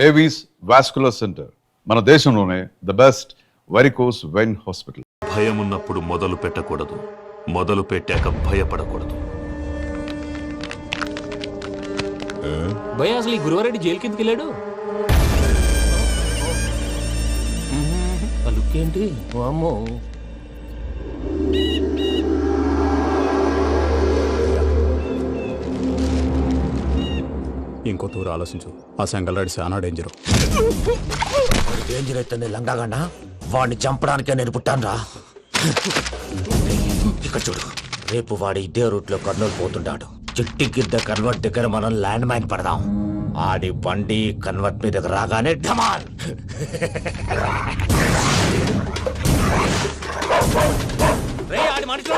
Avis vascular centre మన దేశంలోనే the best varicose vein hospital. భయం ఉన్నప్పుడు మొదలు పెట్టకూడదు, మొదలు పెట్టాక భయపడకూడదు. భయ అసలు ఈ గురువారెడ్డి జైలు కిందకి వెళ్ళాడు. ఆ లుక్ ఏంటి? అమ్మో, ఇంకో తూరు ఆలోచించు. ఆ సంగల్రాడి చాలా డేంజర్. డేంజర్ అయితే లంగాగండ వాడిని చంపడానికే నేను పుట్టాను రా. ఇక్కడ చూడు, రేపు వాడు ఇదే రూట్ లో కర్నూలు పోతుంటాడు. చిట్టి గిద్ద కన్వర్ట్ దగ్గర మనం ల్యాండ్ మైన్ పడదాం. ఆడి బండి కన్వర్ట్ మీద రాగానే ఢమాన్. ఆడి మనిషి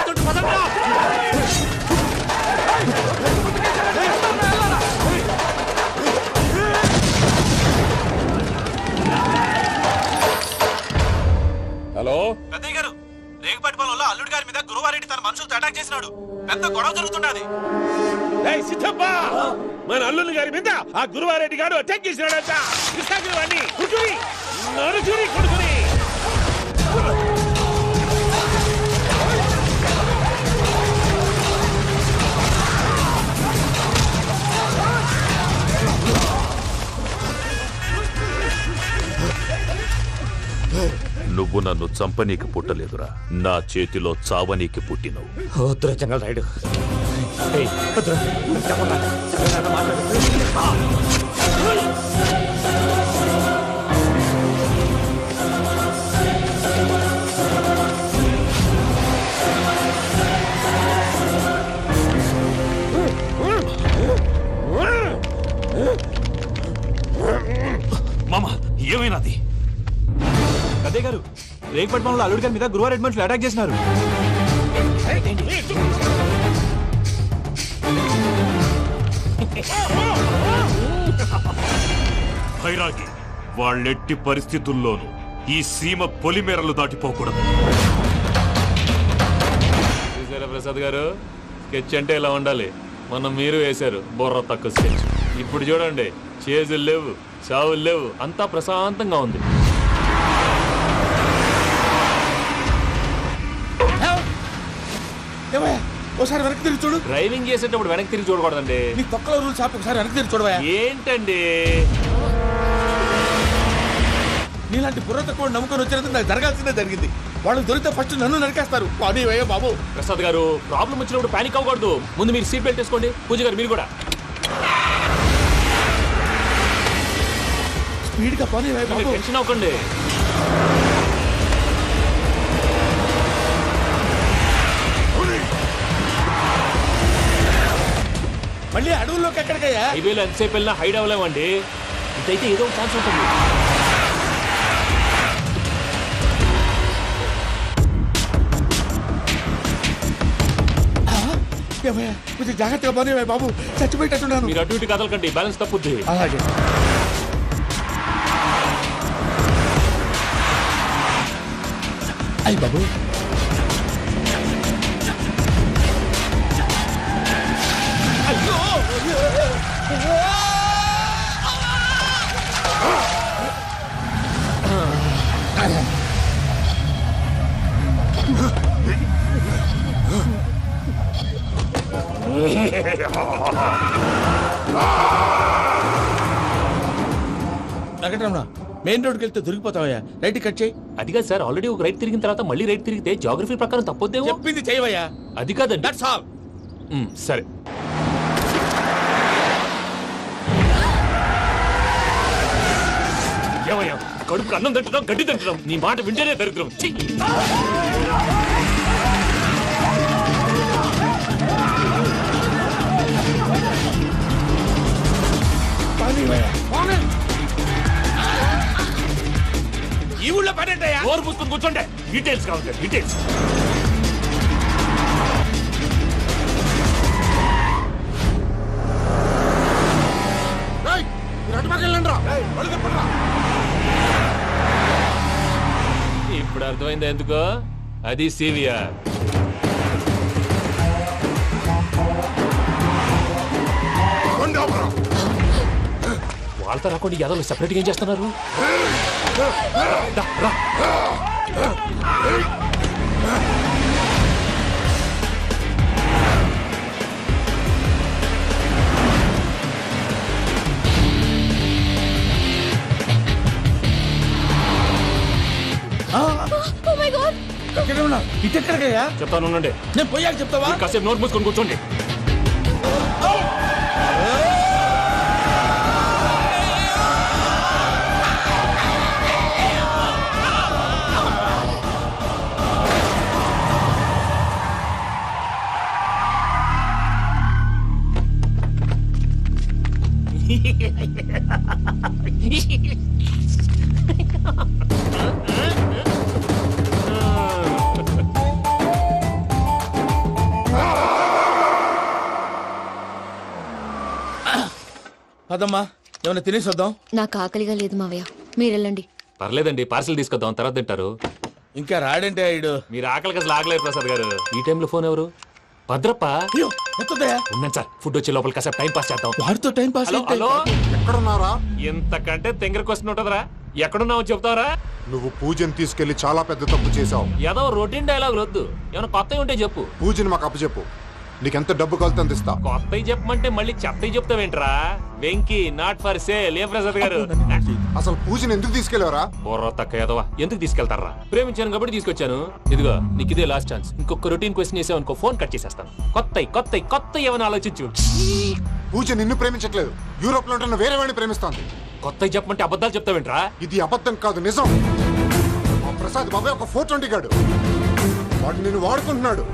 హలో పెద్దయ్య గారు, రేగుపాటి పొలంలో అల్లుడి గారి మీద గురువారెడ్డి తన మనుషులతో అటాక్ చేసినాడు. పెద్ద గొడవ జరుగుతున్నది. సిద్ధప్ప, మన అల్లుని గారి మీద ఆ గురువారెడ్డి గారు అటాక్ చేసినాడంట. కృష్ణాగిరి కుడుకుని నరుచుని కొడుకుని. నువ్వు నన్ను చంపనీకి పుట్టలేదురా, నా చేతిలో చావనీకి పుట్టినవు. వద్దురా జంగల్ రైడ్. మామ, ఏమైనాది? పెద్దయ్య గారు, రేగుపాటి పొలంలో అల్లుడి గారి మీద గురువారెడ్డి మనుషులు అటాక్ చేసినారు. భైరాగి, వాళ్ళెట్టి పరిస్థితుల్లోనూ ఈ సీమ పొలిమేరలు దాటిపోకూడదు. చూసారా ప్రసాద్ గారు, స్కెచ్ అంటే ఇలా ఉండాలి. మనం మీరు వేశారు బొర్ర తక్కువ స్కెచ్. ఇప్పుడు చూడండి, చేజులు లేవు, చావులు లేవు, అంతా ప్రశాంతంగా ఉంది. ఒకసారి వెనక్కి తిరిగి చూడు. డ్రైవింగ్ చేసేటప్పుడు వెనక్కి తిరిగి చూడకూడదండి. నీ తొక్కలో రూల్స్ ఆపి ఒకసారి వెనక్కి తిరిగి చూడవా. ఏంటండి నీలాంటి బుర్ర తక్కువ నమ్ముకొని వచ్చినందుకు నాకు జరగాల్సిందే జరిగింది. వాళ్ళు దొరికితే ఫస్ట్ నన్ను నరికేస్తారు. అది వయ్యా బాబు. ప్రసాద్ గారు, ప్రాబ్లం వచ్చినప్పుడు పానిక్ అవ్వకూడదు. ముందు మీరు సీట్ బెల్ట్ వేసుకోండి. పూజ గారు మీరు కూడా స్పీడ్ గా పని బాబు. టెన్షన్ అవ్వకండి. మళ్ళీ అడవుల్లోకి ఎక్కడికయ్యా? హైవేలో ఎంతసేపు వెళ్ళినా హైడ్ అవ్వలేమండి. ఇదైతే ఏదో ఒక ఛాన్స్ ఉంటుంది. కొంచెం జాగ్రత్తగా పని బాబు, చచ్చిపోయేటట్టున్నాను. మీరు అటు ఇటు కదలకండి, బ్యాలెన్స్ తప్పుద్ది. అలాగే. అయ్యి బాబు, వెంకటరమణ, మెయిన్ రోడ్కి వెళ్తే దొరికిపోతావయ్యా. రైట్ కట్ చేయి. అది కాదు సార్, ఆల్రెడీ ఒక రైట్ తిరిగిన తర్వాత మళ్ళీ రైట్ తిరిగితే జాగ్రఫీ ప్రకారం తప్పొద్దేమో. చెప్పింది చేయవయ్యా. అది కాదండి. That's all. సరే. ఏమయ్యా, కడుపుకు అన్నం తింటున్నాం, గడ్డి తింటున్నాం. నీ మాట వింటేనే దరిద్రం. ఈ ఊళ్ళో పని ఏంటయ్యా? ఓరు పుస్తకం కూర్చోండి. డీటెయిల్స్ కావాలి, డీటెయిల్స్. ఇప్పుడు అర్థమైంది ఎందుకో. అది సివిఆర్. వాళ్ళతో రాకుండా యాదవ్లు సెపరేట్గా ఏం చేస్తున్నారు? దా, రా. ఎక్కడ ఉన్నా ఇటు ఎక్కడికయ్యా? చెప్తాను ఉండండి. నేను పోయాక చెప్తావా? మీరు కాసేపు నోట్ మూసుకొని కూర్చోండి. అదమ్మా ఏమైనా తినేసి వద్దాం. నాకు ఆకలిగా లేదు మావయ్య, మీరు వెళ్ళండి. పర్లేదండి, పార్సిల్ తీసుకొద్దాం, తర్వాత తింటారు. ఇంకా రాడంటే ఆయుడు. మీరు ఆకలికి అసలు ఆగలేరు ప్రసాద్ గారు. ఈ టైంలో ఫోన్ ఎవరు? భద్రప్ప. అయ్యో ఎత్తదయ్యా. ఉన్నాను సార్, ఫుడ్ వచ్చే లోపల కాసేపు టైం పాస్ చేద్దాం. వాడితో టైం పాస్ హలో అయితే హలో, ఎక్కడున్నారా? ఇంతకంటే తెంగర క్వశ్చన్ ఉంటుందిరా. ఎక్కడున్నావు చెప్తావరా? నువ్వు పూజని తీసుకెళ్లి చాలా పెద్ద తప్పు చేశావు. ఏదో రొటీన్ డైలాగ్ వద్దు, ఏమైనా కొత్తవి ఉంటే చెప్పు. పూజని మాకు అప్పచెప్పు, నీకెంత డబ్బు కలితే అందిస్తా. కొత్తవి చెప్పమంటే మళ్ళీ చెత్తవి చెప్తావేంట్రా? Venky not for sale. ఏ ప్రసాద్ గారు? అసలు పూజని ఎందుకు తీసుకెళ్లేవరా? బొర్ర తక్క ఏదవా, ఎందుకు తీసుకెళ్తారా? ప్రేమించాను కాబట్టి తీసుకొచ్చాను. ఇదిగో నీకు ఇదే లాస్ట్ ఛాన్స్. ఇంకొక రొటీన్ క్వశ్చన్ చేసావు అనుకో, ఫోన్ కట్ చేసేస్తాను. కొత్త ఏమైనా ఆలోచించు. పూజ నిన్ను ప్రేమించట్లేదు, యూరోప్ లో ఉంటున్న వేరే వాడిని ప్రేమిస్తోంది. కొత్తవి చెప్పమంటే అబద్ధాలు చెప్తావేంట్రా? ఇది అబద్ధం కాదు, నిజం. మా ప్రసాద్ బాబాయ్ ఒక 420 గాడు, వాడు నిన్ను వాడుకుంటున్నాడు.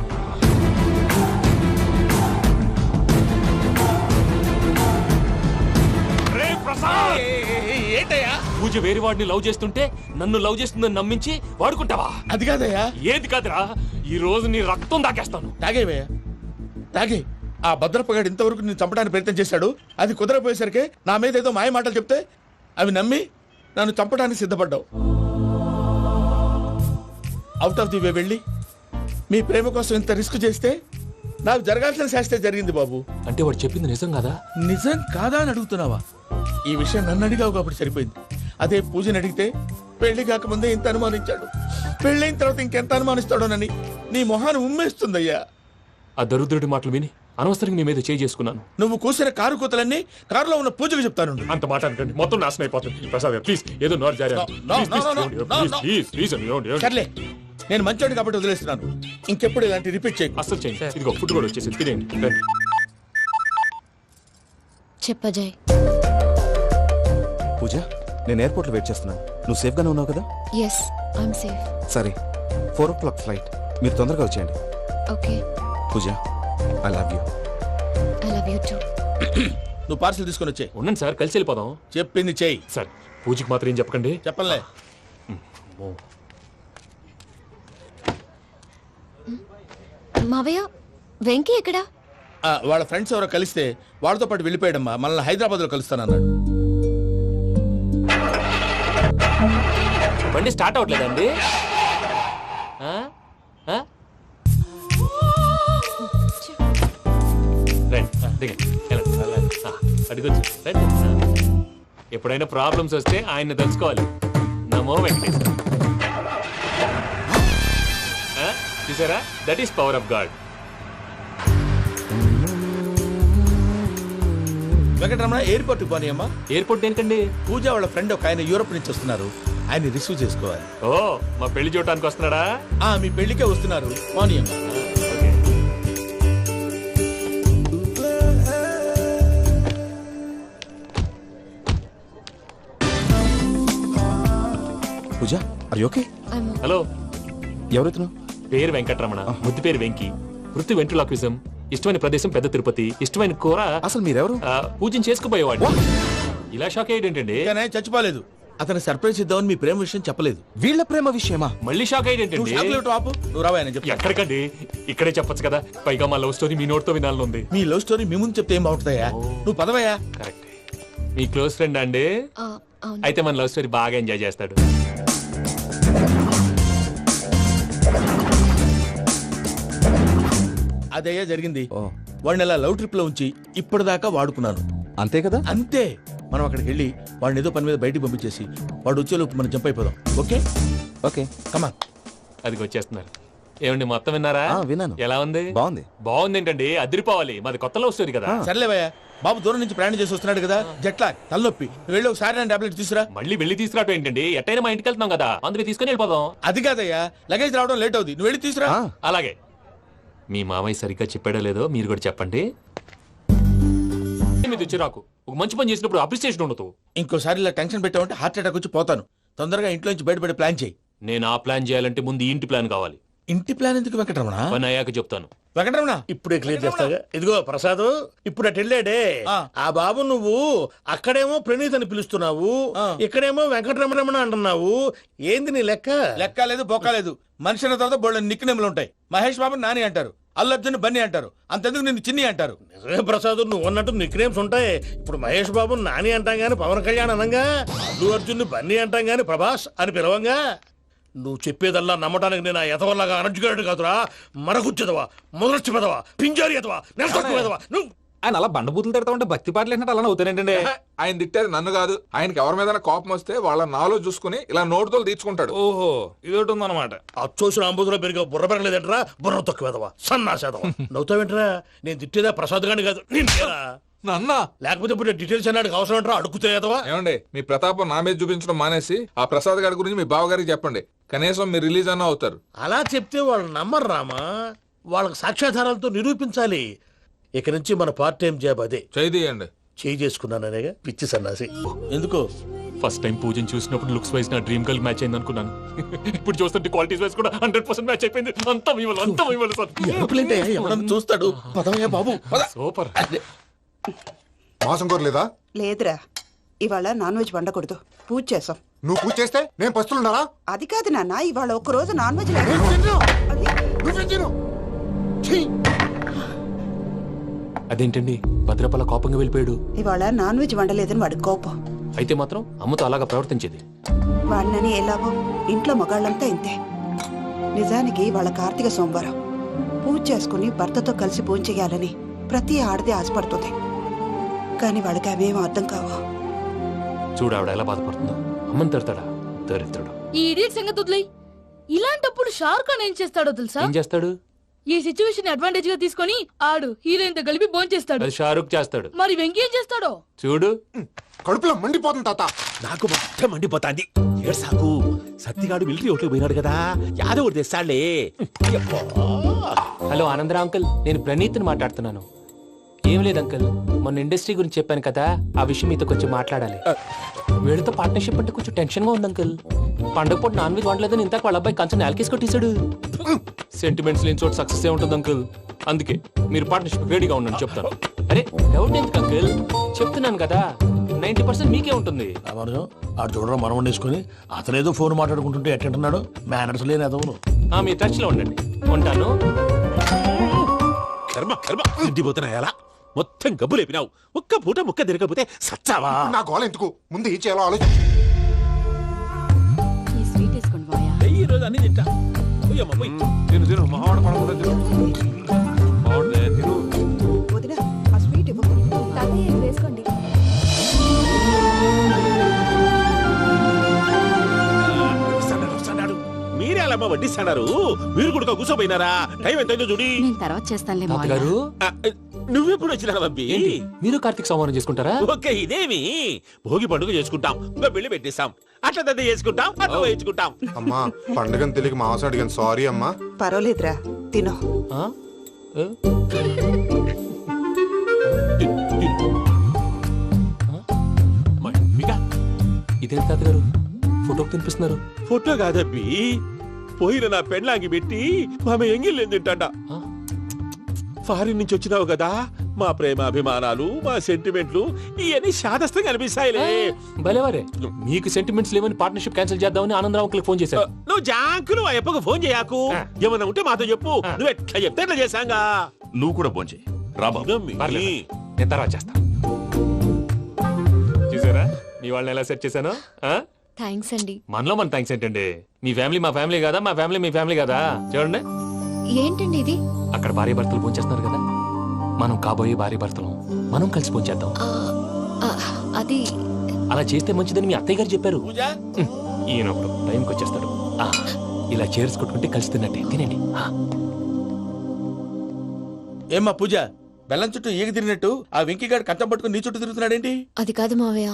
ఏంటయ్యా? పూజ వేరే వాడిని లవ్ చేస్తుంటే నన్ను లవ్ చేస్తుందని నమ్మించి వాడుకుంటావా? అది కాదయ్యా. ఏది కాదురా, ఈ రోజు నీ రక్తం దాకేస్తాను. తాగేవయ్యా తాగే. ఆ భద్రపగాడు ఇంతవరకు నేను చంపడానికి ప్రయత్నం చేశాడు. అది కుదరపోయేసరికి నా మీద ఏదో మాయ మాటలు చెప్తే అవి నమ్మి నన్ను చంపడానికి సిద్ధపడ్డావు. అవుట్ ఆఫ్ ది వే వెళ్ళి మీ ప్రేమ కోసం ఇంత రిస్క్ చేస్తే నాకు జరగాల్సిన శాస్త్రే జరిగింది బాబు. అంటే వాడు చెప్పింది నిజం కదా? నిజం కాదా అని అడుగుతున్నావా? ఈ విషయం నన్ను అడిగావు కాబట్టి సరిపోయింది. అదే పూజని అడిగితే పెళ్లి కాకముందే ఇంత అనుమానించాడు, పెళ్ళైన తర్వాత ఇంకెంత అనుమానిస్తాడోనని నీ మొహాన్ని ఉమ్మేస్తుందయ్యా. ఆ దరిద్రుడి మాటలు విని అనవసరంగా నీ మీద చేయి చేసుకున్నాను. నువ్వు కూసిన కారు కూతలన్నీ కారులో ఉన్న పూజకు చెప్తాను. అంత మాట అనకండి, మొత్తం నాశనం అయిపోతుంది. ప్రసాద్ గారు ప్లీజ్, ఏదో నోరు జారీ. సర్లే, నేను మంచోడు కాబట్టి వదిలేస్తున్నాను. ఇంకెప్పుడు ఇలాంటి రిపీట్ చేయకు. అస్సలు చేయండి. ఇదిగో ఫుడ్ కూడా వచ్చేసి తినేయండి. రండి. చెప్పజాయ్. పూజ, నేను ఎయిర్పోర్ట్లో వెయిట్ చేస్తున్నాను. నువ్వు సేఫ్గానే ఉన్నావు కదా? Yes, I'm safe. సరే, 4 o'clock ఫ్లైట్. మీరు తొందరగా వచ్చేయండి. Okay. Pooja, I love you. I love you too. నువ్వు పార్సల్ తీసుకొని వచ్చే. ఉండండి సార్, కలిసి వెళ్ళిపోదాం. చెప్పింది చెయ్యి. సార్ పూజకి మాత్రం ఏం చెప్పకండి. చెప్పలే. మావయ్య, వెంకీ ఎక్కడా? వాళ్ళ ఫ్రెండ్స్ ఎవరో కలిస్తే వాళ్ళతో పాటు వెళ్ళిపోయాడమ్మా. మనల్ని హైదరాబాద్ లో కలుస్తానన్నాడు. బండి స్టార్ట్ అవ్వట్లేదండి. రండి, దిగండి, వెళ్ళండి. అడిగొచ్చు, రండి. ఎప్పుడైనా ప్రాబ్లమ్స్ వస్తే ఆయన్ని తెలుసుకోవాలి. నమో వెంకటేశ్వర. చూసారా, that is power of God. Venkataramana, airport పోనీ అమ్మా. ఎయిర్పోర్ట్ దేనికండి? పూజ వాళ్ళ ఫ్రెండ్ ఒక ఆయన యూరోప్ నుంచి వస్తున్నారు, ఆయన రిసీవ్ చేసుకోవాలి. ఓ, మా పెళ్లి చూడటానికి వస్తున్నాడా? మీ పెళ్లికే వస్తున్నారు, పోనీ అమ్మా. Okay. Pooja, are you okay? Hello, ఎవరైతును? పేరు వెంకటరమణ, ముద్దు పేరు వెంకి, వృత్తి వెంట్రులాక్విజం, ఇష్టమైన ప్రదేశం పెద్ద తిరుపతి, ఇష్టమైన కూర. అసలు మీరెవరు? పూజను చేసుకుపోయేవాడు. ఇలా షాక్ అయ్యేటండి. కానీ ఆయన చచ్చిపోలేదు. అతను సర్ప్రైజ్ ఇద్దామని మీ ప్రేమ విషయం చెప్పలేదు. వీళ్ళ ప్రేమ విషయమా? మళ్ళీ షాక్ నువ్వు అయ్యేటండి. చాక్లెట్ ఆపు, నువ్వు రావా ఆయన చెప్పు. ఎక్కడికండి, ఇక్కడే చెప్పొచ్చు కదా. పైగా మా లవ్ స్టోరీ మీ నోట్తో వినాలని ఉంది. మీ లవ్ స్టోరీ మీ ముందు చెప్తే ఏం బాగుంటుందయ్యా? నువ్వు పదవయ్యా. కరెక్ట్. మీ క్లోజ్ ఫ్రెండ్ అండి? అవును. అయితే మన లవ్ స్టోరీ బాగా ఎంజాయ్ చేస్తాడు. అదయ్యా జరిగింది. వాడిని అలా లవ్ ట్రిప్ లో ఉంచి ఇప్పటిదాకా వాడుకున్నాను. అంతే కదా? అంతే. మనం అక్కడికి వెళ్ళి వాడిని ఏదో పని మీద బయటికి పంపించేసి వాడు వచ్చేలోపు మనం జంప్ అయిపోదాం. ఓకే ఓకే కమా. అదికి వచ్చేస్తున్నారు. ఏమండి మొత్తం విన్నారా? విన్నాను. ఎలా ఉంది? బాగుంది. బాగుంది ఏంటండి, అదిరిపోవాలి. మాది కొత్త లవ్ స్టోరీ కదా. సర్లేవయ్యా, బాబు దూరం నుంచి ప్రయాణం చేసి వస్తున్నాడు కదా, జట్లా తలనొప్పి. నువ్వు వెళ్ళి ఒకసారి నా టాబ్లెట్ తీసురా. మళ్ళీ వెళ్ళి తీసుకురావటం ఏంటండి? ఎట్టైనా మా ఇంటికి వెళ్తున్నాం కదా, అందుకే తీసుకుని వెళ్ళిపోదాం. అది కాదయ్యా, లగేజ్ రావడం లేట్ అవుతుంది, నువ్వు వెళ్ళి తీసురా. అలాగే. మీ మామయ్య సరిగ్గా చెప్పాడో లేదో మీరు కూడా చెప్పండి. మీద చిరాకు, ఒక మంచి పని చేసినప్పుడు అప్రిసియేషన్ ఉండదు. ఇంకోసారి ఇలా టెన్షన్ పెట్టామంటే హార్ట్ అటాక్ వచ్చి పోతాను. తొందరగా ఇంట్లో నుంచి బయటపడే ప్లాన్ చేయి. నేను ఆ ప్లాన్ చేయాలంటే ముందు ఈ ఇంటి ప్లాన్ కావాలి. ఇంటి ప్లాన్ ఎందుకు వెంకటరమణ? పని అయ్యాక చెప్తాను. వెంకటరమణ ఇప్పుడే క్లియర్ చేస్తాగా. ఇదిగో ప్రసాద్, ఇప్పుడు అటు వెళ్ళాడే ఆ బాబు, నువ్వు అక్కడేమో ప్రణీత్ అని పిలుస్తున్నావు, ఇక్కడేమో వెంకటరమణ అంటున్నావు. ఏంది నీ లెక్క? లెక్క లేదు, బొక్క లేదు. మనిషి అన్న తర్వాత బోళ్ళ నిక్నెములు ఉంటాయి. మహేష్ బాబు నాని అంటారు, అల్లు అర్జున్ బన్నీ అంటారు, అంతెందుకు నిన్ను చిన్ని అంటారు. నిజమే ప్రసాద్, నువ్వు అన్నట్టు నిక్నేమ్స్ ఉంటాయి. ఇప్పుడు మహేష్ బాబు నాని అంటాం గాని పవన్ కళ్యాణ్ అనంగా, అల్లు అర్జున్ బన్నీ అంటాం గాని ప్రభాస్ అని పిలవంగా. నువ్వు చెప్పేదల్లా నమ్మటానికి నేను ఎతవల్లాగా అనర్జుకేటెడ్ కాదురా. మరగుచ్చదవా, మొదలచ్చి పెదవా, పింజారి ఎదవా, నెలసొక్కుదవా నువ్వు. ఆయన అలా బండబూతులు తిడతా ఉంటే భక్తి పాటలు ఏంటంటే అలా అవుతానంటే. ఆయన తిట్టేది నన్ను కాదు, ఆయనకి ఎవరి మీద కోపం వస్తే వాళ్ళ నాలో చూసుకుని ఇలా నోటుతో తీర్చుకుంటాడు. ఓహో, ఇదొకటి ఉందన్నమాట. అచ్చోసిన అంబుధులో పెరిగే బుర్ర పెరగలేదంటరా, బుర్ర తొక్కువేదవా, సన్నాసేదవా. నవ్వుతావేంట్రా? నేను తిట్టేదా ప్రసాద్ గాని కాదు, నన్నా. లేకపోతే ఇప్పుడు డీటెయిల్స్ అన్నాడు అవసరం అంటారా, అడుగుతాయేదవా. ఏమండి, మీ ప్రతాపం నా మీద చూపించడం మానేసి ఆ ప్రసాద్ గారి గురించి మీ బావగారికి చెప్పండి. కనీసం మీరు రిలీజ్ అన్న అవుతారు. అలా చెప్తే వాళ్ళు నమ్మరు రామా, వాళ్ళకి సాక్ష్యాధారాలతో నిరూపించాలి. ఇక నుంచి మన పార్ట్ టైం జాబ్ అదే. చేయండి. చేయి చేసుకున్నాననేగా పిచ్చి సన్నాసి. ఎందుకో ఫస్ట్ టైం పూజను చూసినప్పుడు లుక్స్ వైజ్ నా డ్రీమ్ గర్ల్ మ్యాచ్ అయింది అనుకున్నాను. ఇప్పుడు చూస్తుంటే క్వాలిటీస్ వైజ్ కూడా 100% మ్యాచ్ అయిపోయింది. అంతా మీ వల్ల, అంతా మీ వల్ల సార్. ఎవడన్నా చూస్తాడు. పదవయ్యా బాబు, సూపర్. మాసం కోరలేదా? లేదురా, ఇవాళ నాన్ వెజ్ వండకూడదు, పూజ చేసాం. నువ్వు పూజ చేస్తే నేను పస్తులున్నారా? అది కాదు నాన్న, ఇవాళ ఒక్క రోజు నాన్ వెజ్ లేదు. అదేంటండి భద్రపల కోపంగా వెళ్ళిపోయాడు? ఇవాళ నాన్ వెజ్ వండలేదని వాడి కోపం. అయితే మాత్రం అమ్మతో అలాగా ప్రవర్తించేది. వాడినని ఎలాగో ఇంట్లో మగాళ్ళంతా ఇంతే. నిజానికి వాళ్ళ కార్తీక సోమవారం పూజ చేసుకుని భర్తతో కలిసి పూజ చేయాలని ప్రతి ఆడది ఆశపడుతుంది. కానీ వాళ్ళకి అవేం అర్థం కావు. చూడు ఆవిడ ఎలా బాధపడుతుందో. అమ్మని తిడతాడా దరిద్రుడు. ఈ ఇడియట్ సంగతి వదిలేయ్. ఇలాంటప్పుడు షారుఖ్ ఖాన్ ఏం చేస్తాడో తెలుసా? ఏం చేస్తాడు? ఈ సిచ్యువేషన్ అడ్వాంటేజ్ గా తీసుకొని ఆడు హీరోయిన్ తో కలిపి బోన్ చేస్తాడు. అది షారుఖ్ చేస్తాడు. మరి వెంకీ ఏం చేస్తాడో చూడు. కడుపులో మండిపోతుంది తాత. నాకు మొత్తం మండిపోతాంది. సాకు సత్తిగాడు మిలిటరీ ఓట్లు పోయినాడు కదా, యాదవ్ తెస్తాడులే. హలో ఆనందరా అంకుల్, నేను ప్రణీత్ని మాట్లాడుతున్నాను. ఏం లేదు అంకుల్, మొన్న ఇండస్ట్రీ గురించి చెప్పాను కదా, ఆ విషయం మీతో కొంచెం మాట్లాడాలి. వీళ్ళతో పార్ట్నర్షిప్ అంటే కొంచెం టెన్షన్ గా ఉంది అంకుల్. పండగ పూట నాన్ వెజ్ వండలేదని ఇంతకు వాళ్ళ అబ్బాయి కంచెం నేలకేసి కొట్టేశాడు. సెంటిమెంట్స్ లేని చోట సక్సెస్ ఏ ఉంటుంది అంకుల్. అందుకే మీరు పార్ట్నర్షిప్ రెడీగా ఉండండి చెప్తాను. అరే డౌట్ ఎందుకు అంకుల్, చెప్తున్నాను కదా 90% మీకే ఉంటుంది. ఆడు చూడడం మనం వండేసుకొని అతనేదో ఫోన్ మాట్లాడుకుంటుంటే ఎట్టంటున్నాడు, మేనర్స్ లేని అదవును. మీ టచ్ లో ఉండండి, ఉంటాను. కర్మ కర్మ తిండిపోతున్నాయలా, మొత్తం గబ్బు లేపినావు. ఒక్క పూట ముక్క తిరగకపోతే సచ్చావా? నా గోల ఎందుకు, ముందు ఏం చేయాలో ఆలోచించు. ఈ స్వీట్ వేసుకోండి బాయా. ఈ రోజు అన్ని తింటా. వదినా, ఆ స్వీట్ ఇవ్వు. వేసుకోండి. మీరే అలా వడ్డిస్తాడారు, మీరు కూడా కూర్చోపోయినారా? టైం ఎంతైందో చూడి. నేను తర్వాత చేస్తానులే తాతగారు. నువ్వెప్పుడు వచ్చినా అబ్బి? మీరు కార్తీక్ సంహారం చేసుకుంటారా? ఓకే, ఇదేమి భోగి పండుగ చేసుకుంటాం, ఇంకా పెళ్లి పెట్టేస్తాం, అట్లా దద్ద చేసుకుంటాం, అట్లా వేయించుకుంటాం. అమ్మా పండుగని తెలియక మాంసం అడిగాను, సారీ అమ్మా. పర్వాలేదురా, తినో. ఇదేంటి తాతగారు ఫోటోకి తినిపిస్తున్నారు? ఫోటో కాదబ్బి, పోయిన నా పెళ్ళాంగి పెట్టి ఆమె ఎంగిల్లేం తింటాడ. ఫారిన్ నుంచి వచ్చినావు కదా, మా ప్రేమ అభిమానాలు, మా సెంటిమెంట్లు ఇవన్నీ శాదస్తంగా అనిపిస్తాయిలే. భలేవారే, మీకు సెంటిమెంట్స్ లేవని పార్ట్నర్షిప్ క్యాన్సిల్ చేద్దామని ఆనందరావు అంకుల్ ఫోన్ చేశారు. నువ్వు జాంకులు ఆ ఎప్పకు ఫోన్ చేయకు, ఏమన్నా ఉంటే మాతో చెప్పు. నువ్వు ఎట్లా చెప్తే ఎట్లా చేశాంగా. నువ్వు కూడా ఫోన్ చేయి రాబా. నేను తర్వాత చేస్తా. చూసారా మీ వాళ్ళని ఎలా సెట్ చేశాను? థ్యాంక్స్ అండి. మనలో మన థ్యాంక్స్ ఏంటండి, మీ ఫ్యామిలీ మా ఫ్యామిలీ కదా, మా ఫ్యామిలీ మీ ఫ్యామిలీ కదా. చూడండి ఏంటండి ఇది? అక్కడ భార్య భర్తలు భోంచేస్తున్నారు కదా, మనం కాబోయే భార్య భర్తలు మనం కలిసి భోంచేద్దాం. అది అలా చేస్తే మంచిదని మీ అత్తయ్య గారు చెప్పారు. పూజ ఈయన ఒకడు టైంకి వచ్చేస్తాడు. ఇలా చేర్స్ కొట్టుకుంటే కలిసి తిన్నట్టే తినండి. ఏమ్మా పూజ, బెల్లం చుట్టూ ఈగ తిరిగినట్టు ఆ వెంకీగాడు కంచం పట్టుకుని నీ చుట్టూ తిరుగుతున్నాడేంటి? అది కాదు మావయ్య,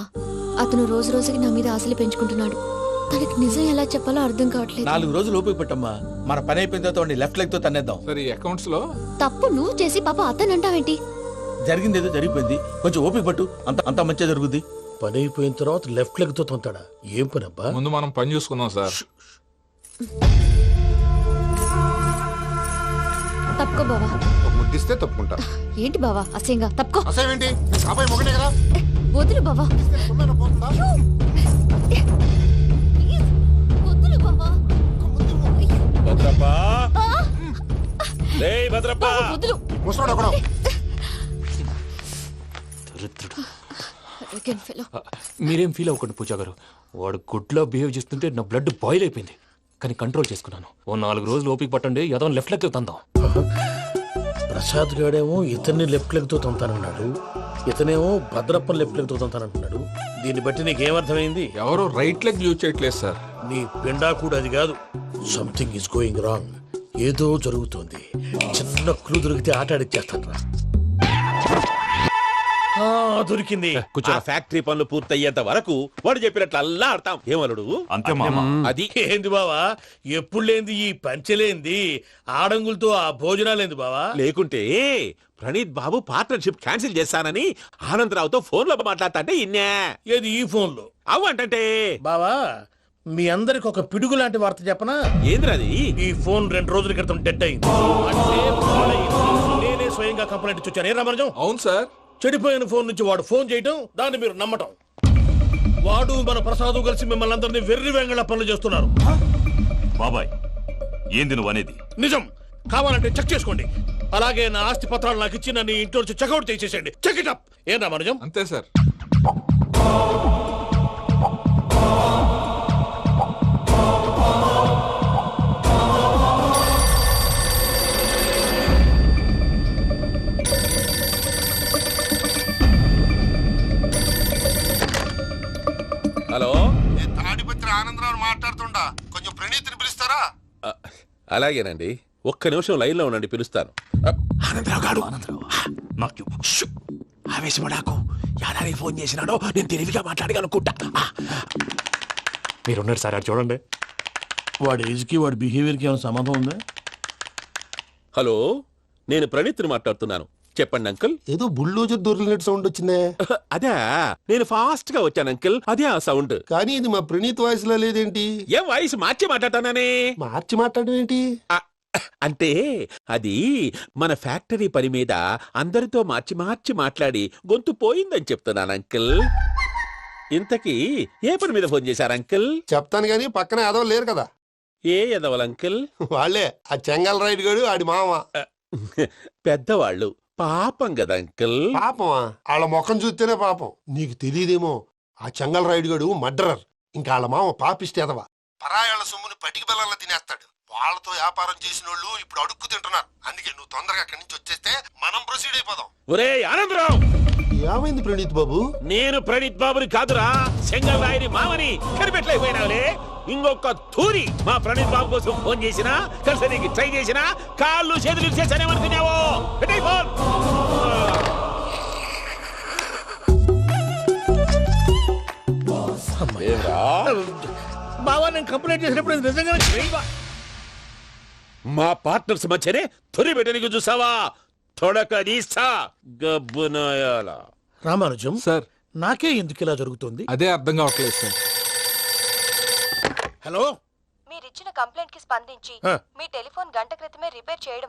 అతను రోజు రోజుకి నా మీద ఆశలు పెంచుకుంటున్నాడు. తనకి నిజం ఎలా చెప్పాలో అర్థం కావట్లేదు. 4 రోజులు ఓపిక పట్టమ్మా, మన పని అయిపోయిన తర్వాత లెఫ్ట్ లెగ్ తో తన్నేద్దాం. సరే అకౌంట్స్ లో తప్పు నువ్వు చేసి పాప అతను అంటావేంటి? జరిగింది ఏదో జరిగిపోయింది, కొంచెం ఓపిక పట్టు, అంత మంచిగా జరుగుద్ది. పని అయిపోయిన తర్వాత లెఫ్ట్ లెగ్ తో తొంతాడా? ఏం పని అబ్బా? ముందు మనం పని చూసుకుందాం సార్. తప్పుకో బావా. ఒక ముద్దిస్తే తప్పుకుంటా. ఏంటి బావా అసహ్యంగా? తప్పుకో. అసేమేంటి? నీ కాబోయే మొగనే కదా. వదులు బావా. తొందరగా పోతుందా? వదులు బావా. భద్రప్పా, లేయ్ భద్రప్పా. వదులు. ముసలోడు ఒకడు. Arrogant fellow. మీరేం ఫీల్ అవ్వకండి పూజా గారు. వాడు గుడ్లో బిహేవ్ చేస్తుంటే నా బ్లడ్ బాయిల్ అయిపోయింది. కానీ కంట్రోల్ చేసుకున్నాను. ఓ 4 రోజులు ఓపిక పట్టండి, ఏదో లెఫ్ట్ లెక్క తందాం. ప్రసాద్ గాడేమో ఇతన్ని లెఫ్ట్ లెగ్ తో తొంతానన్నాడు, ఇతనేమో భద్రప్పని లెఫ్ట్ లెగ్ తో తొంతానంటున్నాడు. దీన్ని బట్టి నీకేమర్థమైంది? ఎవరు రైట్ లెగ్ యూజ్ చేయట్లేదు సార్. నీ పిండా కూడా అది కాదు. Something is going wrong. ఏదో జరుగుతోంది. చిన్న క్లూ దొరికితే ఆట ఆడిచ్చేస్తాను రా. దొరికింది. ఆ ఫ్యాక్టరీ పనులు పూర్తయ్యేంత వరకు వాడు చెప్పినట్లు అల్లా ఆడతాం. ఏమలుడు? అంతే మామ. అది ఏంది బావా, ఎప్పుడు లేంది ఈ పంచలేంది, ఆడంగులతో ఆ భోజనాలేంది బావా? లేకుంటే ప్రణీత్ బాబు పార్ట్నర్షిప్ క్యాన్సిల్ చేస్తానని ఆనందరావుతో ఫోన్ లో మాట్లాడతా అంటే ఇన్నే. ఏది ఈ ఫోన్ లో? అవ్వంటే బావా, మీ అందరికి ఒక పిడుగు లాంటి వార్త చెప్పనా? ఏంద్రది? ఈ ఫోన్ 2 రోజుల క్రితం డెడ్ అయింది. అంటే పాడైంది. నేనే స్వయంగా కంప్లైంట్ ఇచ్చి వచ్చాను. ఏ రామరాజం? అవును సార్. చెడిపోయిన ఫోన్ నుంచి వాడు ఫోన్ చేయటం, దాన్ని మీరు నమ్మటం. వాడు మన ప్రసాదు కలిసి మిమ్మల్ని అందరినీ వెర్రి వెంగళ పనులు చేస్తున్నారు. బాబాయ్ ఏంది నువ్వు అనేది? నిజం. కావాలంటే చెక్ చేసుకోండి. అలాగే నా ఆస్తి పత్రాలు నాకు ఇచ్చి నన్ను ఇంట్లో నుంచి చెక్అౌట్ చేసేసండి. Check it up. ఏం రామరాజం? అంతే సార్. హలో, నేను తాడిపత్రి ఆనందరావు మాట్లాడుతుండా, కొంచెం ప్రణీతిని పిలుస్తారా? అలాగేనండి, ఒక్క నిమిషం లైన్ లో ఉండండి, పిలుస్తాను. ఆనందరావు గాడు ఆవేశపడాకు. యాదారి ఫోన్ చేసినాడో నేను తెలివిగా మాట్లాడగలనుకుంటా. మీరున్నారు సార్, అది చూడండి. వాడి ఏజ్కి వాడి బిహేవియర్కి ఏమైనా సంబంధం ఉందా? హలో, నేను ప్రణీత్ని మాట్లాడుతున్నాను. చెప్పండి అంకుల్. ఏదో బుల్డోజర్ దొరికినట్టు సౌండ్ వచ్చిందే. అదే, నేను ఫాస్ట్ గా వచ్చాను అంకుల్, అదే ఆ సౌండ్. కానీ ఇది మా ప్రణీత్ వాయిస్ లో లేదేంటి? ఏ వాయిస్ మార్చి మాట్లాడతాననే? మార్చి మాట్లాడడం ఏంటి? అంటే అది మన ఫ్యాక్టరీ పని మీద అందరితో మార్చి మాట్లాడి గొంతు పోయిందని చెప్తున్నాను అంకుల్. ఇంతకీ ఏ పని మీద ఫోన్ చేశారు అంకుల్? చెప్తాను గానీ పక్కన ఏదో లేరు కదా. ఏ ఎదవలు అంకుల్? వాళ్ళే ఆ చెంగల్ రైడ్ గడు ఆడి మామ. పెద్దవాళ్ళు, పాపం కదా అంకుల్. పాపమా? వాళ్ళ ముఖం చూస్తేనే పాపం. నీకు తెలియదేమో, ఆ చెంగల్ రైడ్ గడు మర్డరర్. ఇంకా వాళ్ళ మామ పాపిస్తే ఎదవా. పరాయాళ్ళ సొమ్ముని పటికి బెల్లంలో తినేస్తాడు. వాళ్ళతో వ్యాపారం చేసిన వాళ్ళు ఇప్పుడు అడుక్కు తింటున్నారు. అందుకే నువ్వు తొందరగా అక్కడి నుంచి వచ్చేస్తే మనం ప్రొసీడ్ అయిపోదాం. ఒరే ఆనందరావు! ఏమైంది ప్రణీత్ బాబు? నేను ప్రణీత్ బాబుని కాదురా, సెంగల్ రాయని మామని. కనిపెట్టలేకపోయినావులే. ఇంకొక తూరి మా ప్రణీత్ బాబు కోసం ఫోన్ చేసినా, కలిసి నీకు ట్రై చేసినా, కాళ్ళు చేతులు చేశానేమనుకున్నావో. పెట్టేయ్ ఫోన్. బావా, నేను కంప్లైంట్ చేసినప్పుడు నిజంగా మా పార్ట్నర్స్ మధ్యనే తొలి పెట్టడానికి చూసావా? తొడక నీస్తా గబ్బునాయాల. రామానుజం సార్, నాకే ఎందుకు ఇలా జరుగుతుంది? అదే అర్థం కావట్లేదు సార్. హలో, మీరిచ్చిన కంప్లైంట్ కి స్పందించి మీ టెలిఫోన్ గంట క్రితమే రిపేర్ చేయడం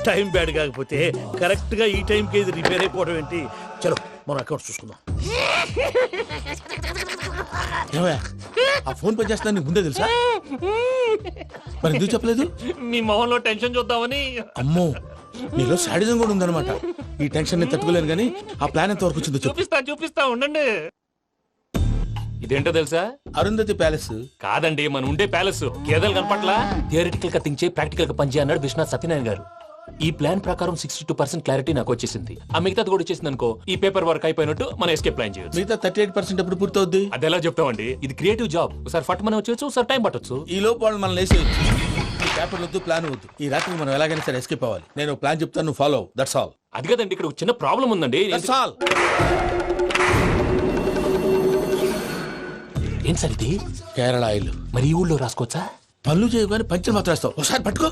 టైం బ్యాడ్ కాకపోతే కరెక్ట్ గా ఈ టైం కి ఇది రిపేర్ అయిపోవడం ఏంటి? చలో మన అకౌంట్ చూసుకుందాం. ఆ ఫోన్ పని చేస్తున్నా నీకు ముందే తెలుసా? మరి ఎందుకు చెప్పలేదు? మీ మొహంలో టెన్షన్ చూద్దామని. అమ్మో, నీలో శాడిజం కూడా ఉందన్నమాట. ఈ టెన్షన్ నేను తట్టుకోలేను కానీ ఆ ప్లాన్ ఎంత వరకు వచ్చిందో చూపిస్తా ఉండండి. ఇదేంటో తెలుసా? అరుంధతి ప్యాలెస్ కాదండి, మన ఉండే ప్యాలెస్. గేదెలు కనపట్లా? థియరిటికల్ గా థింక్ చేయి, ప్రాక్టికల్ గా పనిచేయ అన్నాడు విశ్వనాథ్ సత్యనారాయణ గారు. ఈ ప్లాన్ ప్రకారం 62% క్లారిటీ నాకు వచ్చేసింది. ఆ మిగతాది కూడా వచ్చేసింది అనుకో, ఈ పేపర్ వర్క్ అయిపోయినట్టు మనం ఎస్కేప్ ప్లాన్ చేయొచ్చు. మిగతా 38% ఎప్పుడు పూర్తవుద్ది? అది ఎలా చెప్తామండి, ఇది క్రియేటివ్ జాబ్. ఒకసారి ఫట్ మనం వచ్చేయచ్చు, ఒకసారి టైం పట్టొచ్చు. ఈ లోపు వాళ్ళు మనం లేసేయచ్చు. ఈ పేపర్ వద్దు, ప్లాన్ వద్దు. ఈ రాత్రికి మనం ఎలాగైనా సరే ఎస్కేప్ అవ్వాలి. నేను ప్లాన్ చెప్తాను, నువ్వు ఫాలో. That's all. అది కదండి, ఇక్కడ ఒక చిన్న ప్రాబ్లం ఉందండి. That's all. ఏం సార్ ఇది? కేరళ ఆయిల్. మరి ఈ ఊళ్ళో రాసుకోవచ్చా? పనులు చేయగానే పంచర్ మాత్రం వేస్తావు. ఒకసారి పట్టుకో.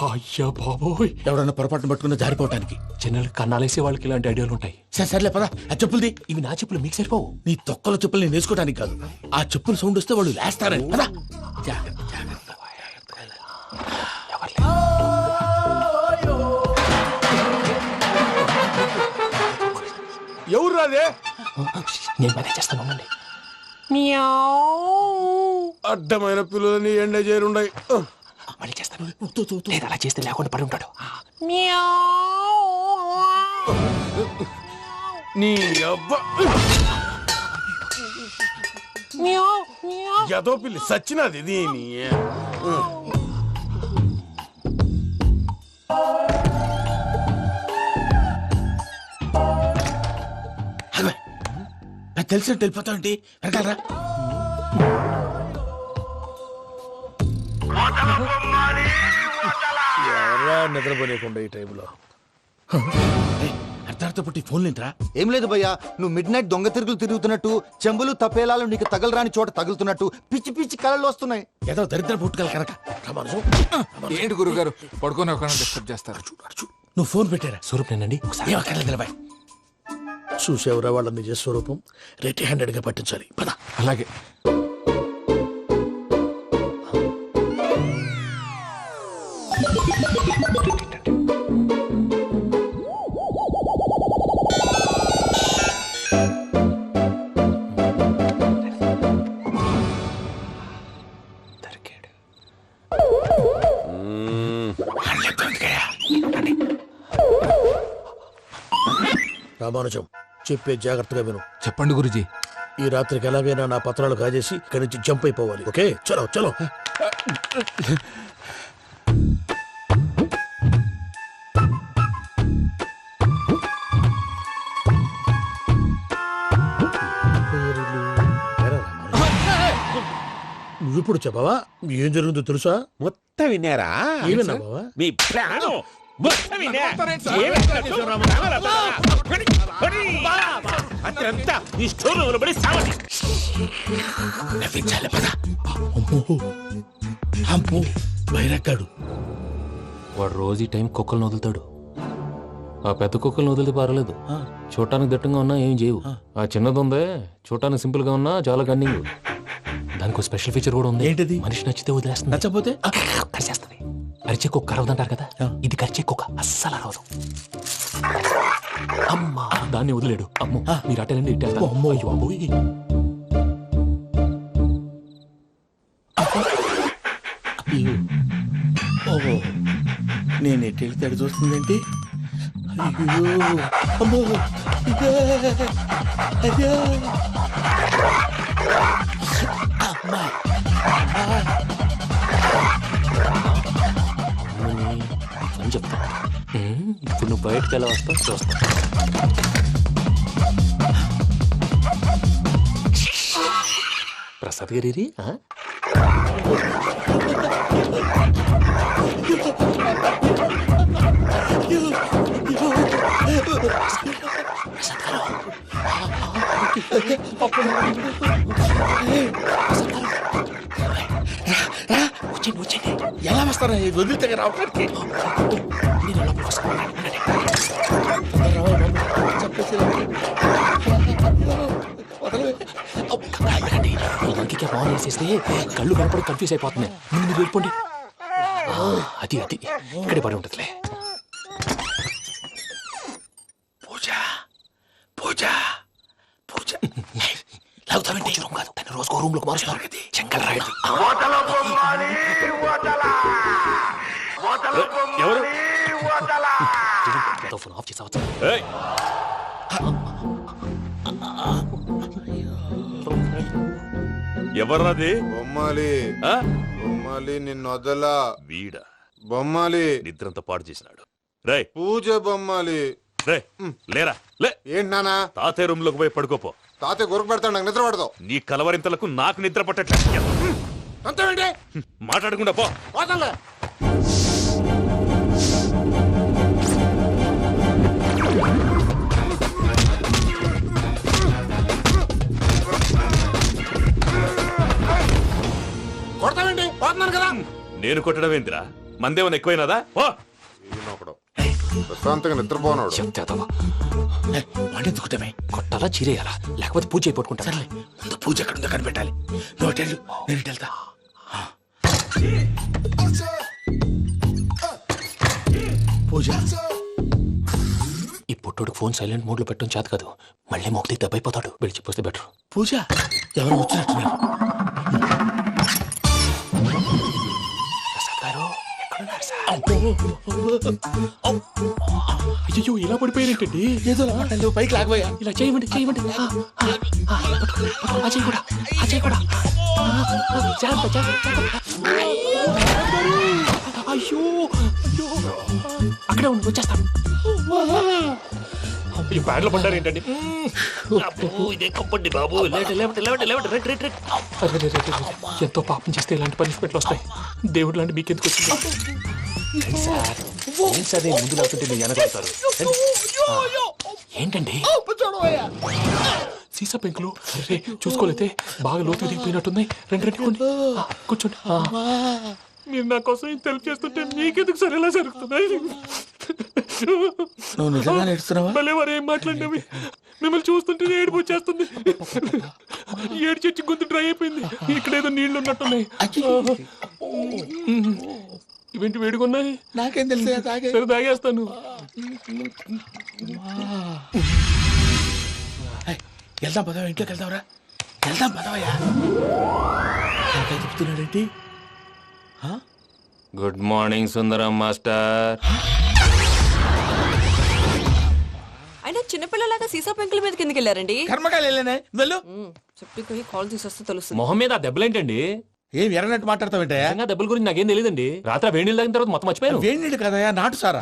అయ్యా బాబోయ్, ఎవడన్నా పొరపాటున పట్టుకున్న జారిపోవటానికి. జనరల్ కన్నాలేసే వాళ్ళకి ఇలాంటి ఐడియాలు ఉంటాయి. సర్లే పదా. ఆ చెప్పులది. ఇవి నా చెప్పులు, మీకు సరిపోవు. నీ తొక్కల చెప్పులు నేను వేసుకోవడానికి కాదు, ఆ చెప్పులు సౌండ్ వస్తే వాళ్ళు లేస్తారని. పదా. ఎవరు రాదే? నేను మేనేజ్ చేస్తాను. అడ్డమైన పిల్లలని ఎండ చేరుండయి. మళ్ళీ చేస్తాను. లేదు, అలా చేస్తే లేకుండా పడి ఉంటాడు. నీ అబ్బా ఎదో పిల్లి సచ్చినది దీని. తెలిసినట్టు వెళ్ళిపోతావంటి. వెనకాలరా. ఎవరా నిద్రపోలేకుండా ఈ టైంలో? అర్ధార్థ పుట్టి ఫోన్ లేంట్రా? ఏం లేదు భయ్యా, నువ్వు మిడ్ నైట్ దొంగ తిరుగులు తిరుగుతున్నట్టు, చెంబులు తపేలాలు నీకు తగలరాని చోట తగులుతున్నట్టు పిచ్చి పిచ్చి కళలు వస్తున్నాయి. ఏదో దరిద్ర పుట్టుకల కనుక. ఏంటి గురుగారు పడుకొని ఒక డిస్టర్బ్ చేస్తారు? నువ్వు ఫోన్ పెట్టారా? స్వరూపేనండి. నిలబాయ్. చూసేవరా వాళ్ళ నిజ స్వరూపం. రెట్టి హ్యాండెడ్ గా పట్టించాలి. పద. అలాగే. రామానుజం, చెప్పే జాగ్రత్తగా విను. చెప్పండి గురుజీ. ఈ రాత్రికి ఎలాగైనా నా పత్రాలు కాజేసి ఇక్కడి నుంచి జంప్ అయిపోవాలి. ఓకే, చలో చలో. నువ్విప్పుడు చెప్పవా ఏం జరిగిందో తెలుసా? మొత్తం విన్నారా? ఏమన్నా బావా? మీ ప్లాన్ మొత్తం విన్నా. అతనంతా ఈ స్టోర్ రూమ్ లో పడి సావండి. అమ్మో, బైరక్కాడు. వాడు రోజు ఈ టైం కుక్కలను వదులుతాడు. ఆ పెద్ద కుక్కలను వదిలితే పర్లేదు, చూడటానికి దట్టంగా ఉన్నా ఏం చేయవు. ఆ చిన్నది ఉందే, చూడటానికి సింపుల్ గా ఉన్నా చాలా కన్నింగ్. దానికి ఒక స్పెషల్ ఫీచర్ కూడా ఉంది. ఏంటిది? మనిషి నచ్చితే వదిలేస్తుంది, నచ్చపోతే కరిచేస్తుంది. అరిచే కుక్క అరవదంటారు కదా, ఇది కరిచే కుక్క అస్సలు అరవదు. అమ్మా, దాన్ని వదిలేడు. అమ్మో, మీరు అటెండి ఇట్టేస్తారు. అమ్మో, అయ్యో బాబోయ్. ఓహో, నేను ఎటు వెళ్తే అటు చూస్తుందేంటి? అయ్యో, అమ్మో, అయ్యో, అమ్మా. అని చెప్తా. ఇప్పుడు నువ్వు బయటకు ఎలా వస్తావు చూస్తా. ప్రసాద్ గారి ఎలా వస్తారా? వదిలితే రావడానికి ఇంకే బాగా వేసేస్తే కళ్ళు కనపడి కన్ఫ్యూజ్ అయిపోతున్నాయి. మీరు వెళ్ళిపోండి. అది అది ఇక్కడే పడి ఉంటుందిలే. పూజ పూజ పూజ లాగుతామంటే రూమ్ కాదు, తను రోజుకో రూమ్ లోకి మారుస్తున్నారు కదా. చెంగల్ రాయుడు ఎవరు ఫోన్ ఆఫ్ చేసావచ్చు. ఎవర్రాది? బొమ్మాలి బొమ్మాలి నిన్ను వదలా. వీడ బొమ్మాలి నిద్రంతా పాడు చేసినాడు. రే పూజ బొమ్మాలి. రే లేరా లే. ఏంటి నానా? తాతయ్య రూమ్ లోకి పోయి పడుకోపో. తాతయ్య గొరకు పెడతాడు, నాకు నిద్ర పడతావు. నీ కలవరింతలకు నాకు నిద్ర పట్టట్లేదు. అంతేంటి? మాట్లాడకుండా పో. పోతాలే. కొడతావేంటి? పోతున్నాను కదా. నేను కొట్టడం ఏందిరా? మందేమన్నా ఎక్కువైనదా? ఓ ప్రశాంతంగా నిద్రపోనాడు. వాడెందుకుంటామే కొట్టాలా చీరేయాలా లేకపోతే పూజ అయిపోట్టుకుంటా. సర్లే ముందు పూజ ఎక్కడుందో కనిపెట్టాలి. నువ్వు నేను ఇటు వెళ్తా. పూజ ఈ పుట్టుడు ఫోన్ సైలెంట్ మోడ్ లో పెట్టడం చేత కాదు. మళ్ళీ మొక్కి దెబ్బైపోతాడు. విడిచిపోతే బెటర్. పూజ ఎవరు వచ్చినట్టున్నారు. అయ్యో ఇలా పడిపోయినట్టండి. ఏదో పైకి లాగబోయా. ఇలా చేయమండి చేయమండి. అజయ్ కూడా అజయ్ కూడా అయ్యో అయ్యో అక్కడే ఉండి వచ్చేస్తాను. ఈ బ్యాగ్ లో పడ్డారు ఏంటండి? ఇదే కప్పండి బాబు. ఎంతో పాపం చేస్తే ఇలాంటి పనిష్మెంట్లు వస్తాయి. దేవుడు లాంటి మీకెందుకు వచ్చింది? సార్ ముందు లేకుంటే మీరు వెనకాడతారు. ఏంటండి సీసా పెంకులు? అరే చూసుకోలేతే బాగా లోతు దిగిపోయినట్టున్నాయి. రెండు రెండు కొన్ని కూర్చోండి. మీరు నా కోసం ఇంత హెల్ప్ చేస్తుంటే మీకెందుకు సరే ఎలా జరుగుతున్నాయి? నువ్వు నిజంగా నేర్చుతున్నావా? మళ్ళీ వారు ఏం మాట్లాడినవి మిమ్మల్ని చూస్తుంటే ఏడుపు వచ్చేస్తుంది. ఏడు చచ్చి గొంతు డ్రై అయిపోయింది. ఇక్కడ ఏదో నీళ్లు ఉన్నట్టున్నాయి. ఇవేంటి వేడుకున్నాయి? నాకేం తెలుసు. సరే తాగేస్తాను. వెళ్దాం పదవా, ఇంట్లోకి వెళ్దాంరా. వెళ్దాం పదవయ్యా. చెప్తున్నాడేంటి? గుడ్ మార్నింగ్ సుందరం మాస్టర్. అయినా చిన్నపిల్లలాగా సీసా పెంకుల మీద కిందకి వెళ్ళారండి. కర్మకాయలు వెళ్ళానే. వెళ్ళు. చెప్పి కాల్ తీసేస్తే తెలుస్తుంది. మొహం మీద ఆ దెబ్బలేంటండి? ఏం ఎర్రనట్టు మాట్లాడతావేంటయా? దెబ్బల గురించి నాకేం తెలియదండి. రాత్రి వేడి నీళ్ళు తాగిన తర్వాత మొత్తం మర్చిపోయాను. వేడి నీళ్ళు కదయా, నాటు సారా.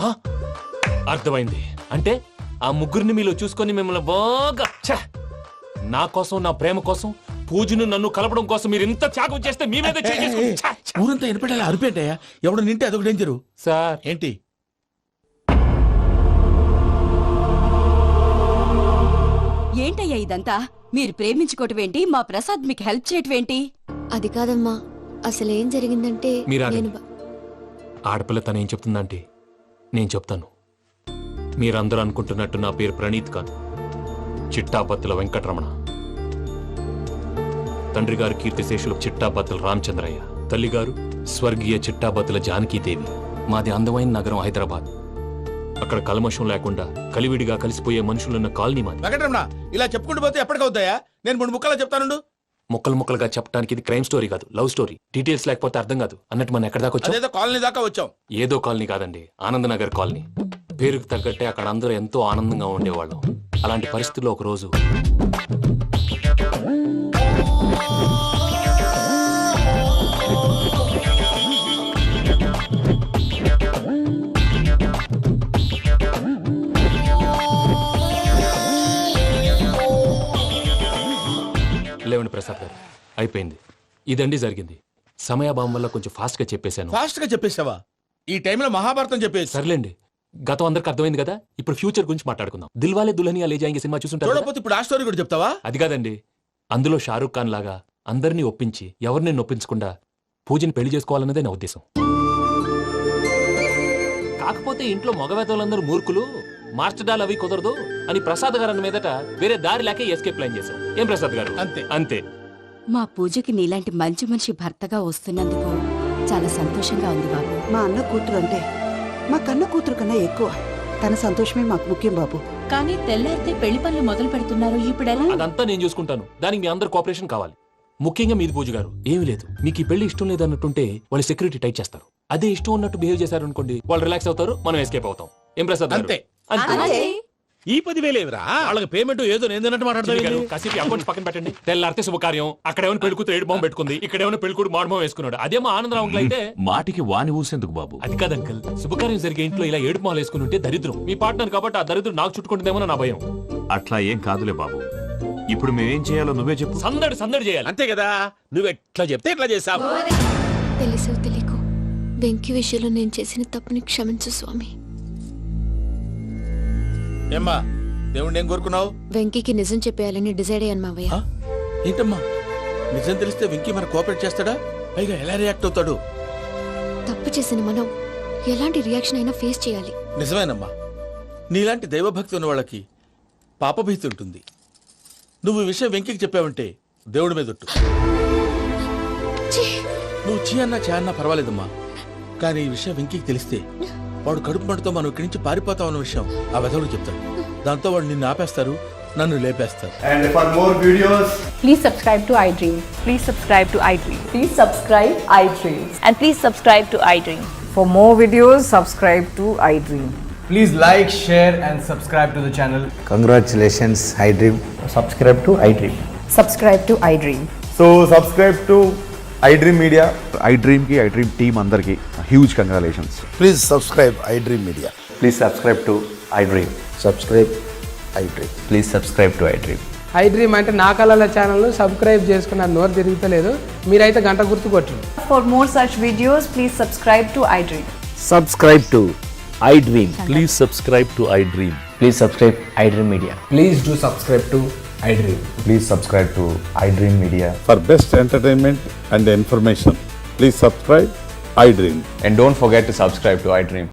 అర్థమైంది. అంటే ఆ ముగ్గురిని మీలో చూసుకొని మిమ్మల్ని బాగా నా కోసం నా ప్రేమ కోసం పూజను నన్ను కలపడం కోసం మీరు ఇంత త్యాగం చేస్తే మీ మీద ఊరంతా ఎనపెట్టాలి. అరిపేంటయ్యా? ఎవడు నింటే అదొక డేంజరు. సార్ ఏంటి? ఏంటయ్యా ఇదంతా? మీరు ప్రేమించుకోవటం ఏంటి? మా ప్రసాద్ మీకు హెల్ప్ చేయటం ఏంటి? అది కాదమ్మా, అసలు ఏం జరిగిందంటే ఆడపిల్ల తను ఏం చెప్తుందంటే నేను చెప్తాను. మీరందరూ అనుకుంటున్నట్టు నా పేరు ప్రణీత్ కాదు, చిట్టాపత్తుల వెంకటరమణ. తండ్రి గారు కీర్తిశేషులు చిట్టాపత్తుల రామచంద్రయ్య, తల్లిగారు స్వర్గీయ చిట్టాపత్తుల జానకీదేవి. మాది అందమైన నగరం హైదరాబాద్. అక్కడ కల్మషం లేకుండా కలివిడిగా కలిసిపోయే మనుషులున్న కాలనీ మాది. వెంకటరమణ, ఇలా చెప్పుకుంటూ పోతే ఎప్పటికవుతాయా? నేను 3 ముక్కలా చెప్తాను. ముక్కలు ముక్కలుగా చెప్పడానికి ఇది క్రైమ్ స్టోరీ కాదు, లవ్ స్టోరీ. డీటెయిల్స్ లేకపోతే అర్థం కాదు. అన్నట్టు మనం ఎక్కడ దాకా వచ్చాం? అదేదో కాలనీ దాకా వచ్చాం. ఏదో కాలనీ కాదండి, ఆనందనగర్ కాలనీ. పేరుకు తగ్గట్టే అక్కడ అందరూ ఎంతో ఆనందంగా ఉండేవాళ్ళం. అలాంటి పరిస్థితుల్లో ఒక రోజు లేవండి ప్రసాద్ గారు, అయిపోయింది. ఇదండి జరిగింది. సమయాభావం వల్ల కొంచెం ఫాస్ట్ గా చెప్పేశాను. ఫాస్ట్ గా చెప్పేసావా? ఈ టైంలో మహాభారతం చెప్పేసి. సర్లేండి, గతం అందరికి అర్థమైంది కదా. ఇప్పుడు ఫ్యూచర్ గురించి మాట్లాడుకుందాం. దిల్వాలే దుల్హనియా లే జాయేంగే సినిమా చూసుంటారు. చూడకపోతే ఇప్పుడు ఆ స్టోరీ కూడా చెప్తావా? అది కాదండి, అందులో షారూక్ ఖాన్ లాగా అందరినీ ఒప్పించి ఎవరిని నొప్పించకుండా పూజని పెళ్లి చేసుకోవాలన్నదే నా ఉద్దేశం. కాకపోతే ఇంట్లో మగవేతలందరూ మూర్ఖులు, మార్చడాలు అవి కుదరదు అని ప్రసాద్ గారు అన్న మీదట వేరే దారి లేక ఎస్కేప్ ప్లాన్ చేశాం. ఏం ప్రసాద్ గారు? అంతే అంతే. మా పూజకి నీలాంటి మంచి మనిషి భర్తగా వస్తున్నందుకు చాలా సంతోషంగా ఉంది బాబు. మా అన్న కూతురు అంటే మా కన్న కూతురు కన్నా ఎక్కువ. తన సంతోషమే మాకు ముఖ్యం బాబు. కానీ తెల్లారితే పెళ్లి పనులు మొదలు పెడుతున్నారు. ఇప్పుడు అదంతా నేను చూసుకుంటాను. దానికి మీ అందరు కోఆపరేషన్ కావాలి. ముఖ్యంగా మీది పూజ గారు. ఏమీ లేదు, మీకు ఈ పెళ్లి ఇష్టం లేదన్నట్టుంటే వాళ్ళు సెక్యూరిటీ టైట్ చేస్తారు. అదే ఇష్టం ఉన్నట్టు బిహేవ్ చేశారు అనుకోండి, వాళ్ళు రిలాక్స్ అవుతారు, మనం ఎస్కేప్ అవుతాం. ఏం ప్రసాద్? అంతే. ఈ 10,000 ఏమిరా? వాళ్ళకి పేమెంట్ ఏదో నేను తిన్నట్టు చిన్ని గారు, మాట్లాడతాను. కాసేపు అకౌంట్స్ పక్కన పెట్టండి. తెల్లారితే శుభకార్యం, అక్కడేమో పెళ్ళికూతురు ఏడు బాంబు పెట్టుకుంది, ఇక్కడేమో పెళ్ళికూడు మాడు బాంబు వేసుకున్నాడు. అదేమో ఆనందరావు అంకుల్ అయితే మాటికి వాని ఊసేందుకు బాబు? అది కాదు అంకుల్, శుభకార్యం జరిగే ఇంట్లో ఇలా ఏడు మాలు వేసుకుని ఉంటే దరిద్రం. మీ పార్ట్నర్ కాబట్టి ఆ దరిద్రం నాకు చుట్టుకుంటుందేమో నా భయం. అట్లా ఏం కాదులే బాబు. ఇప్పుడు మేమేం చేయాలో నువ్వే చెప్పు. సందడి సందడి చేయాలి. అంతే కదా, నువ్వు ఎట్లా చెప్తే ఎట్లా చేస్తావు. తెలుసో తెలియకో వెంకీ విషయంలో నేను చేసిన తప్పుని క్షమించు స్వామి. ఏమ్మా దేవుణ్ణి ఏం కోరుకున్నావు? వెంకీకి నిజం చెప్పేయాలని డిసైడ్ అయ్యాను మావయ్య. ఏంటమ్మా నిజం తెలిస్తే వెంకీ మన కోఆపరేట్ చేస్తాడా? పైగా ఎలా రియాక్ట్ అవుతాడు? తప్పు చేసిన మనం ఎలాంటి రియాక్షన్ అయినా ఫేస్ చేయాలి. నిజమేనమ్మా, నీలాంటి దైవభక్తి ఉన్న వాళ్ళకి పాపభీతి ఉంటుంది. నువ్వు ఈ విషయం వెంకీకి చెప్పావంటే దేవుడి మీద ఒట్టు. నువ్వు చీ అన్నా చే అన్నా పర్వాలేదమ్మా, కానీ ఈ విషయం వెంకీకి తెలిస్తే వాడు కడుపు మంటతో మనం ఇక్కడి నుంచి పారిపోతామన్న విషయం ఆ వెధవుడు చెప్తాడు. దాంతో వాడు నిన్ను ఆపేస్తారు, నన్ను లేపేస్తారు. And for more videos, please subscribe to iDream. Please subscribe to iDream. Please subscribe iDream. And please subscribe to iDream. For more videos, subscribe to iDream. please like, share and subscribe to the channel. Congratulations, iDream. Subscribe to iDream. Subscribe to iDream. So subscribe to iDream Media. iDream కి iDream team అందరికి huge congratulations. Please subscribe iDream media. Please subscribe to iDream. Subscribe iDream. Please subscribe to iDream. iDream అంటే నా కళల channel subscribe చేసుకున్న నోరు తిరుగుతలేదు. మీరైతే గంట గుర్తు కొట్టండి. For more such videos, please subscribe to iDream. Subscribe to iDream. Please subscribe to iDream. Please subscribe iDream Media. Please do subscribe to iDream. Please subscribe to iDream Media. For best entertainment and information, please subscribe iDream. And don't forget to subscribe to iDream.